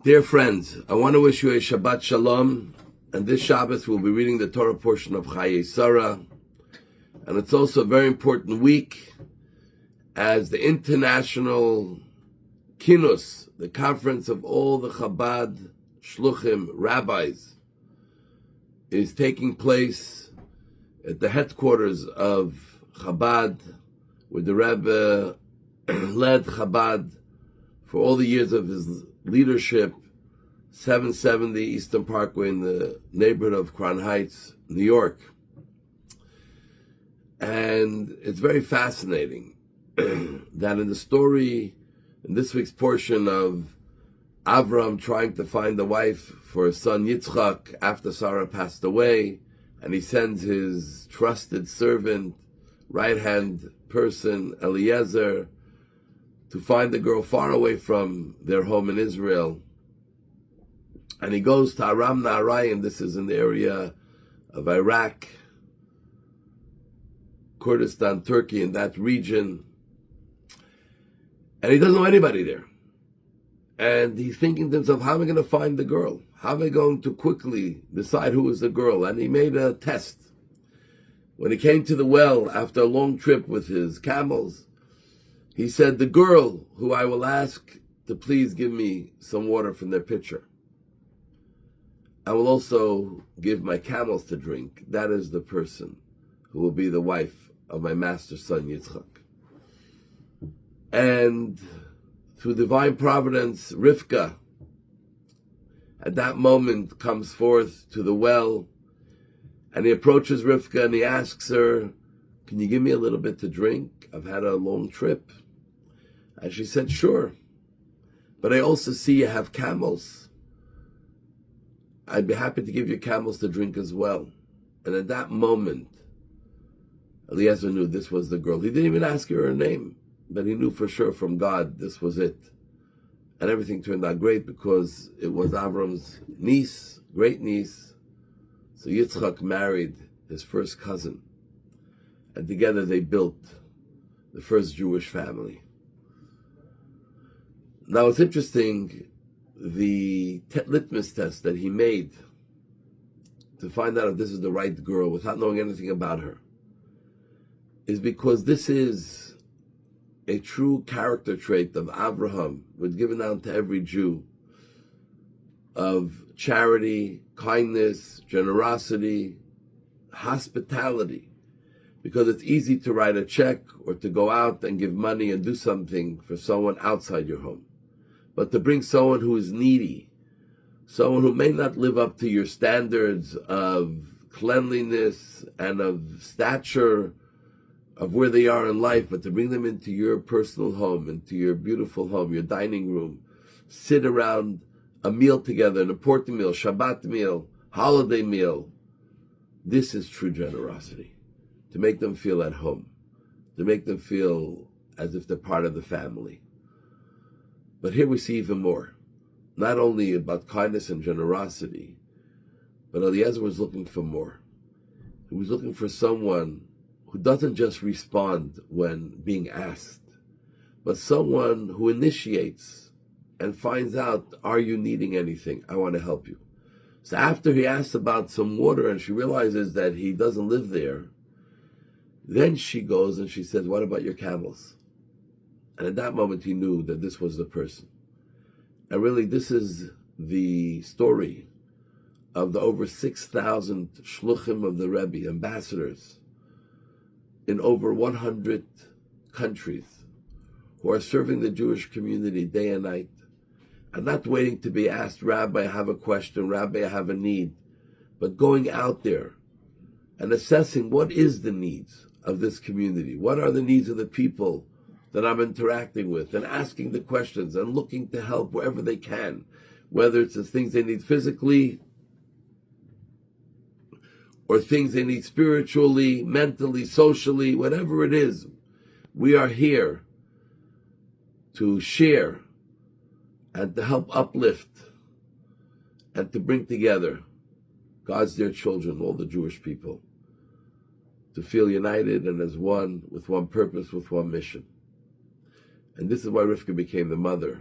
Dear friends, I want to wish you a Shabbat Shalom, and this Shabbos we'll be reading the Torah portion of Chayei, and it's also a very important week as the international Kinus, the conference of all the Chabad Shluchim rabbis, is taking place at the headquarters of Chabad, where the Rabbi led Chabad for all the years of his leadership, 770 Eastern Parkway in the neighborhood of Crown Heights, New York. And it's very fascinating that in the story, in this week's portion of Avram trying to find a wife for his son Yitzchak after Sarah passed away, and he sends his trusted servant, right-hand person, Eliezer, to find a girl far away from their home in Israel. And he goes to Aram Naharayim. This is in the area of Iraq, Kurdistan, Turkey, in that region. And he doesn't know anybody there. And he's thinking to himself, how am I going to find the girl? How am I going to quickly decide who is the girl? And he made a test. When he came to the well after a long trip with his camels, he said, the girl who I will ask to please give me some water from their pitcher, I will also give my camels to drink. That is the person who will be the wife of my master's son, Yitzchak. And through divine providence, Rivka, at that moment, comes forth to the well, and he approaches Rivka and he asks her, can you give me a little bit to drink? I've had a long trip. And she said, sure. But I also see you have camels. I'd be happy to give you camels to drink as well. And at that moment, Eliezer knew this was the girl. He didn't even ask her her name, but he knew for sure from God this was it. And everything turned out great because it was Avram's niece, great niece. So Yitzchak married his first cousin. And together they built the first Jewish family. Now it's interesting, the litmus test that he made to find out if this is the right girl without knowing anything about her is because this is a true character trait of Abraham, was given down to every Jew, of charity, kindness, generosity, hospitality. Because it's easy to write a check or to go out and give money and do something for someone outside your home. But to bring someone who is needy, someone who may not live up to your standards of cleanliness and of stature of where they are in life, but to bring them into your personal home, into your beautiful home, your dining room, sit around a meal together, an important meal, Shabbat meal, holiday meal. This is true generosity. To make them feel at home, to make them feel as if they're part of the family. But here we see even more, not only about kindness and generosity, but Eliezer was looking for more. He was looking for someone who doesn't just respond when being asked, but someone who initiates and finds out, are you needing anything? I want to help you. So after he asks about some water and she realizes that he doesn't live there, then she goes and she says, what about your camels? And at that moment he knew that this was the person. And really this is the story of the over 6,000 shluchim of the Rabbi, ambassadors, in over 100 countries, who are serving the Jewish community day and night, and not waiting to be asked, Rabbi, I have a question, Rabbi, I have a need, but going out there and assessing what is the needs of this community, what are the needs of the people that I'm interacting with, and asking the questions and looking to help wherever they can, whether it's the things they need physically or things they need spiritually, mentally, socially, whatever it is. We are here to share and to help uplift and to bring together God's dear children, all the Jewish people, to feel united and as one, with one purpose, with one mission. And this is why Rivka became the mother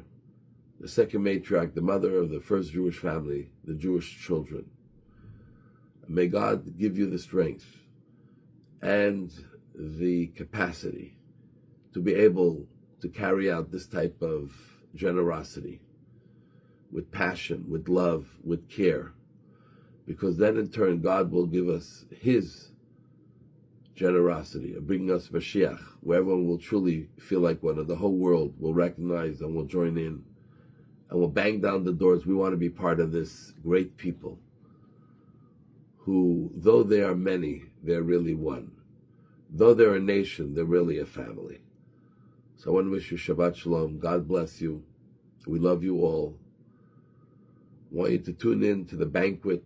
the second matriarch, the mother of the first Jewish family, the Jewish children. May God give you the strength and the capacity to be able to carry out this type of generosity with passion, with love, with care, because then in turn God will give us His generosity of bringing us Mashiach, where everyone will truly feel like one, and the whole world will recognize and will join in and will bang down the doors. We want to be part of this great people who, though they are many, they're really one. Though they're a nation, they're really a family. So I want to wish you Shabbat Shalom. God bless you. We love you all. I want you to tune in to the banquet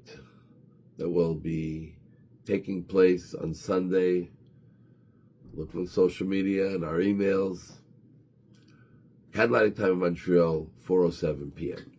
that will be taking place on Sunday. Look on social media and our emails. Candlelighting time in Montreal, 4:07 p.m.